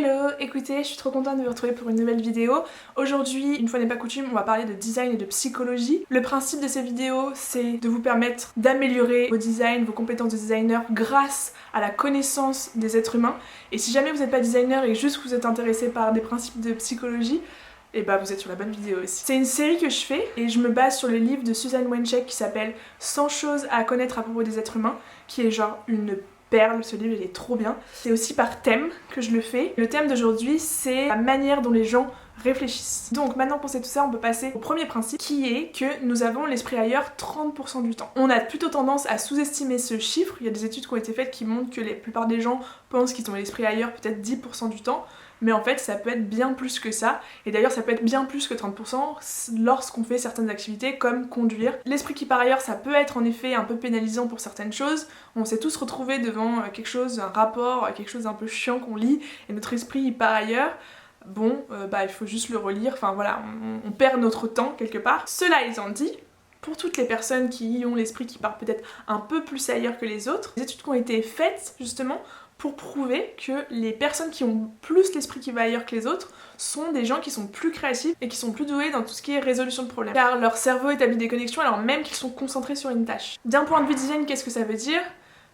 Hello, écoutez, je suis trop contente de vous retrouver pour une nouvelle vidéo. Aujourd'hui, une fois n'est pas coutume, on va parler de design et de psychologie. Le principe de ces vidéos, c'est de vous permettre d'améliorer vos designs, vos compétences de designer grâce à la connaissance des êtres humains. Et si jamais vous n'êtes pas designer et juste que vous êtes intéressé par des principes de psychologie, et bah vous êtes sur la bonne vidéo aussi. C'est une série que je fais et je me base sur le livre de Susan Wojcik qui s'appelle 100 choses à connaître à propos des êtres humains, qui est genre une perle, ce livre il est trop bien. C'est aussi par thème que je le fais. Le thème d'aujourd'hui c'est la manière dont les gens réfléchissent. Donc maintenant qu'on sait tout ça, on peut passer au premier principe qui est que nous avons l'esprit ailleurs 30% du temps. On a plutôt tendance à sous-estimer ce chiffre. Il y a des études qui ont été faites qui montrent que la plupart des gens pensent qu'ils ont l'esprit ailleurs peut-être 10% du temps. Mais en fait ça peut être bien plus que ça, et d'ailleurs ça peut être bien plus que 30% lorsqu'on fait certaines activités comme conduire. L'esprit qui part ailleurs, ça peut être en effet un peu pénalisant pour certaines choses. On s'est tous retrouvés devant quelque chose, un rapport, quelque chose d'un peu chiant qu'on lit, et notre esprit il part ailleurs. Bon, il faut juste le relire, enfin voilà, on perd notre temps quelque part. Cela étant dit, pour toutes les personnes qui ont l'esprit qui part peut-être un peu plus ailleurs que les autres, des études qui ont été faites justement pour prouver que les personnes qui ont plus l'esprit qui va ailleurs que les autres sont des gens qui sont plus créatifs et qui sont plus doués dans tout ce qui est résolution de problèmes. Car leur cerveau établit des connexions alors même qu'ils sont concentrés sur une tâche. D'un point de vue design, qu'est-ce que ça veut dire ?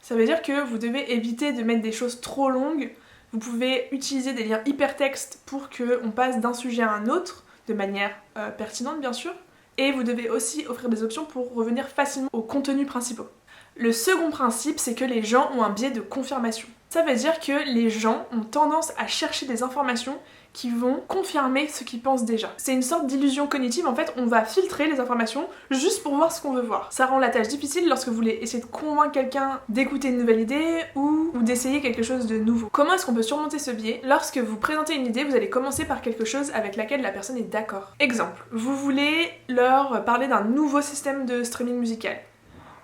Ça veut dire que vous devez éviter de mettre des choses trop longues. Vous pouvez utiliser des liens hypertextes pour qu'on passe d'un sujet à un autre, de manière pertinente bien sûr. Et vous devez aussi offrir des options pour revenir facilement aux contenus principaux. Le second principe, c'est que les gens ont un biais de confirmation. Ça veut dire que les gens ont tendance à chercher des informations qui vont confirmer ce qu'ils pensent déjà. C'est une sorte d'illusion cognitive, en fait on va filtrer les informations juste pour voir ce qu'on veut voir. Ça rend la tâche difficile lorsque vous voulez essayer de convaincre quelqu'un d'écouter une nouvelle idée ou d'essayer quelque chose de nouveau. Comment est-ce qu'on peut surmonter ce biais ? Lorsque vous présentez une idée, vous allez commencer par quelque chose avec laquelle la personne est d'accord. Exemple, vous voulez leur parler d'un nouveau système de streaming musical.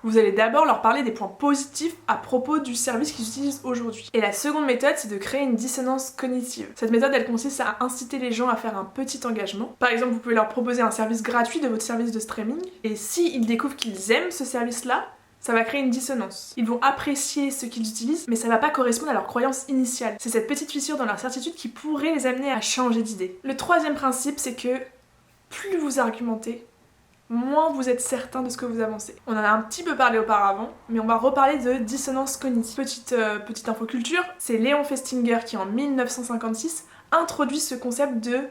Vous allez d'abord leur parler des points positifs à propos du service qu'ils utilisent aujourd'hui. Et la seconde méthode, c'est de créer une dissonance cognitive. Cette méthode, elle consiste à inciter les gens à faire un petit engagement. Par exemple, vous pouvez leur proposer un service gratuit de votre service de streaming. Et s'ils découvrent qu'ils aiment ce service-là, ça va créer une dissonance. Ils vont apprécier ce qu'ils utilisent, mais ça va pas correspondre à leur croyance initiale. C'est cette petite fissure dans leur certitude qui pourrait les amener à changer d'idée. Le troisième principe, c'est que plus vous argumentez, moins vous êtes certain de ce que vous avancez. On en a un petit peu parlé auparavant, mais on va reparler de dissonance cognitive. Petite infoculture, c'est Léon Festinger qui en 1956 introduit ce concept de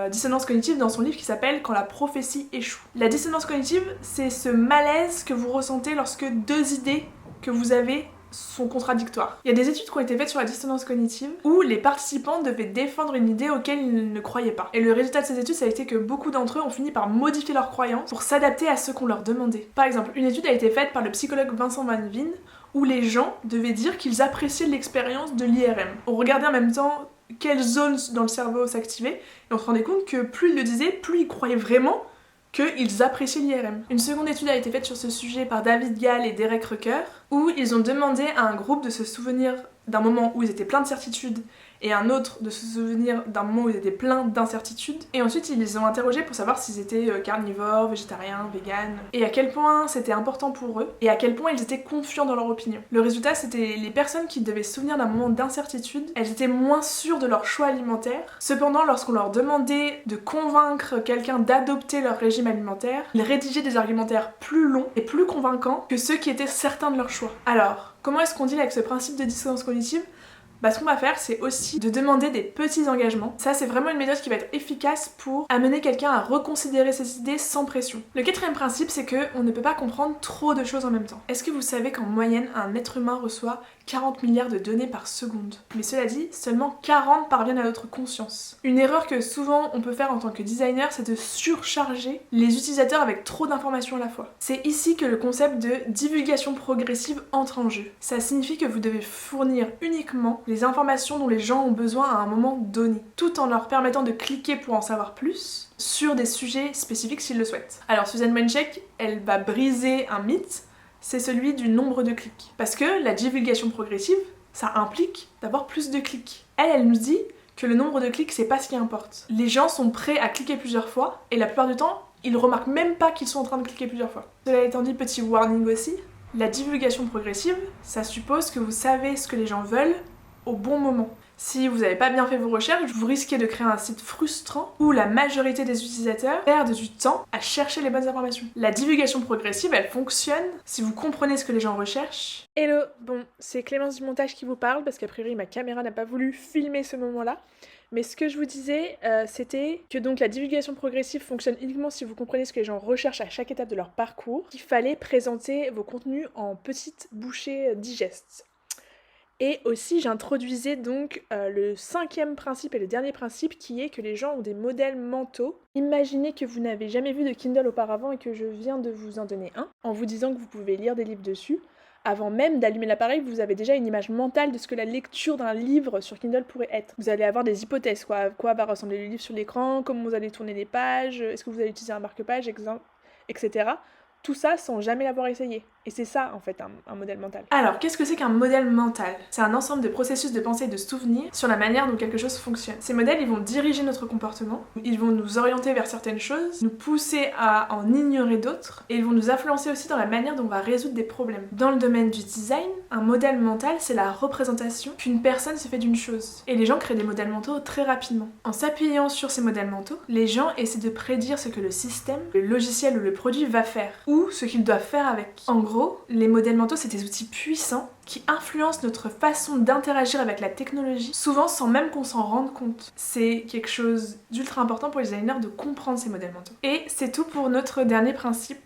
dissonance cognitive dans son livre qui s'appelle Quand la prophétie échoue. La dissonance cognitive, c'est ce malaise que vous ressentez lorsque deux idées que vous avez sont contradictoires. Il y a des études qui ont été faites sur la dissonance cognitive où les participants devaient défendre une idée auquel ils ne croyaient pas. Et le résultat de ces études, ça a été que beaucoup d'entre eux ont fini par modifier leurs croyances pour s'adapter à ce qu'on leur demandait. Par exemple, une étude a été faite par le psychologue Vincent Van Veen où les gens devaient dire qu'ils appréciaient l'expérience de l'IRM. On regardait en même temps quelles zones dans le cerveau s'activaient et on se rendait compte que plus ils le disaient, plus ils croyaient vraiment qu'ils appréciaient l'IRM. Une seconde étude a été faite sur ce sujet par David Gall et Derek Rucker, où ils ont demandé à un groupe de se souvenir d'un moment où ils étaient pleins de certitudes et un autre de se souvenir d'un moment où ils étaient pleins d'incertitudes. Et ensuite ils les ont interrogés pour savoir s'ils étaient carnivores, végétariens, véganes, et à quel point c'était important pour eux, et à quel point ils étaient confiants dans leur opinion. Le résultat, c'était les personnes qui devaient se souvenir d'un moment d'incertitude, elles étaient moins sûres de leur choix alimentaire. Cependant, lorsqu'on leur demandait de convaincre quelqu'un d'adopter leur régime alimentaire, ils rédigeaient des argumentaires plus longs et plus convaincants que ceux qui étaient certains de leur choix. Alors, comment est-ce qu'on deal avec ce principe de dissonance cognitive ? Ce qu'on va faire, c'est aussi de demander des petits engagements. Ça, c'est vraiment une méthode qui va être efficace pour amener quelqu'un à reconsidérer ses idées sans pression. Le quatrième principe, c'est qu'on ne peut pas comprendre trop de choses en même temps. Est-ce que vous savez qu'en moyenne, un être humain reçoit 40 milliards de données par seconde ? Mais cela dit, seulement 40 parviennent à notre conscience. Une erreur que souvent on peut faire en tant que designer, c'est de surcharger les utilisateurs avec trop d'informations à la fois. C'est ici que le concept de divulgation progressive entre en jeu. Ça signifie que vous devez fournir uniquement les informations dont les gens ont besoin à un moment donné, tout en leur permettant de cliquer pour en savoir plus sur des sujets spécifiques s'ils le souhaitent. Alors Susan Wojcik, elle va briser un mythe, c'est celui du nombre de clics. Parce que la divulgation progressive, ça implique d'avoir plus de clics. Elle nous dit que le nombre de clics, c'est pas ce qui importe. Les gens sont prêts à cliquer plusieurs fois, et la plupart du temps, ils remarquent même pas qu'ils sont en train de cliquer plusieurs fois. Cela étant dit, petit warning aussi, la divulgation progressive, ça suppose que vous savez ce que les gens veulent au bon moment. Si vous n'avez pas bien fait vos recherches, vous risquez de créer un site frustrant où la majorité des utilisateurs perdent du temps à chercher les bonnes informations. La divulgation progressive, elle fonctionne si vous comprenez ce que les gens recherchent. Hello, bon, c'est Clémence du montage qui vous parle parce qu'a priori ma caméra n'a pas voulu filmer ce moment-là. Mais ce que je vous disais, c'était que donc la divulgation progressive fonctionne uniquement si vous comprenez ce que les gens recherchent à chaque étape de leur parcours. Il fallait présenter vos contenus en petites bouchées digestes. Et aussi j'introduisais donc le 5e principe et le dernier principe qui est que les gens ont des modèles mentaux. Imaginez que vous n'avez jamais vu de Kindle auparavant et que je viens de vous en donner un, en vous disant que vous pouvez lire des livres dessus. Avant même d'allumer l'appareil, vous avez déjà une image mentale de ce que la lecture d'un livre sur Kindle pourrait être. Vous allez avoir des hypothèses, quoi. À quoi va ressembler le livre sur l'écran, comment vous allez tourner les pages, est-ce que vous allez utiliser un marque-page, etc. Tout ça sans jamais l'avoir essayé. Et c'est ça, en fait, un modèle mental. Alors, qu'est-ce que c'est qu'un modèle mental? C'est un ensemble de processus de pensée et de souvenirs sur la manière dont quelque chose fonctionne. Ces modèles, ils vont diriger notre comportement, ils vont nous orienter vers certaines choses, nous pousser à en ignorer d'autres, et ils vont nous influencer aussi dans la manière dont on va résoudre des problèmes. Dans le domaine du design, un modèle mental, c'est la représentation qu'une personne se fait d'une chose. Et les gens créent des modèles mentaux très rapidement. En s'appuyant sur ces modèles mentaux, les gens essaient de prédire ce que le système, le logiciel ou le produit va faire, ou ce qu'ils doivent faire avec. En gros, les modèles mentaux, c'est des outils puissants qui influencent notre façon d'interagir avec la technologie, souvent sans même qu'on s'en rende compte. C'est quelque chose d'ultra important pour les designers de comprendre ces modèles mentaux. Et c'est tout pour notre dernier principe.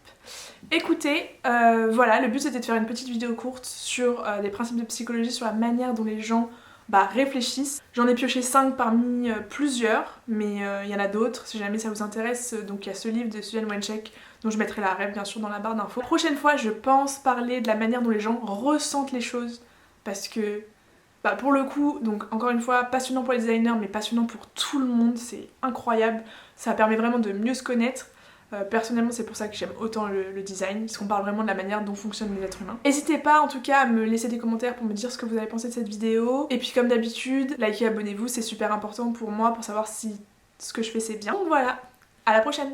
Écoutez, voilà, le but c'était de faire une petite vidéo courte sur des principes de psychologie, sur la manière dont les gens réfléchissent. J'en ai pioché 5 parmi plusieurs, mais il y en a d'autres si jamais ça vous intéresse. Donc il y a ce livre de Susan Wojcicki dont je mettrai la ref bien sûr dans la barre d'infos. La prochaine fois, je pense parler de la manière dont les gens ressentent les choses, parce que pour le coup, donc encore une fois, passionnant pour les designers, mais passionnant pour tout le monde, c'est incroyable. Ça permet vraiment de mieux se connaître. Personnellement, c'est pour ça que j'aime autant le design, parce qu'on parle vraiment de la manière dont fonctionnent les êtres humains. N'hésitez pas en tout cas à me laisser des commentaires pour me dire ce que vous avez pensé de cette vidéo. Et puis comme d'habitude, likez, abonnez-vous, c'est super important pour moi pour savoir si ce que je fais c'est bien. Donc voilà, à la prochaine!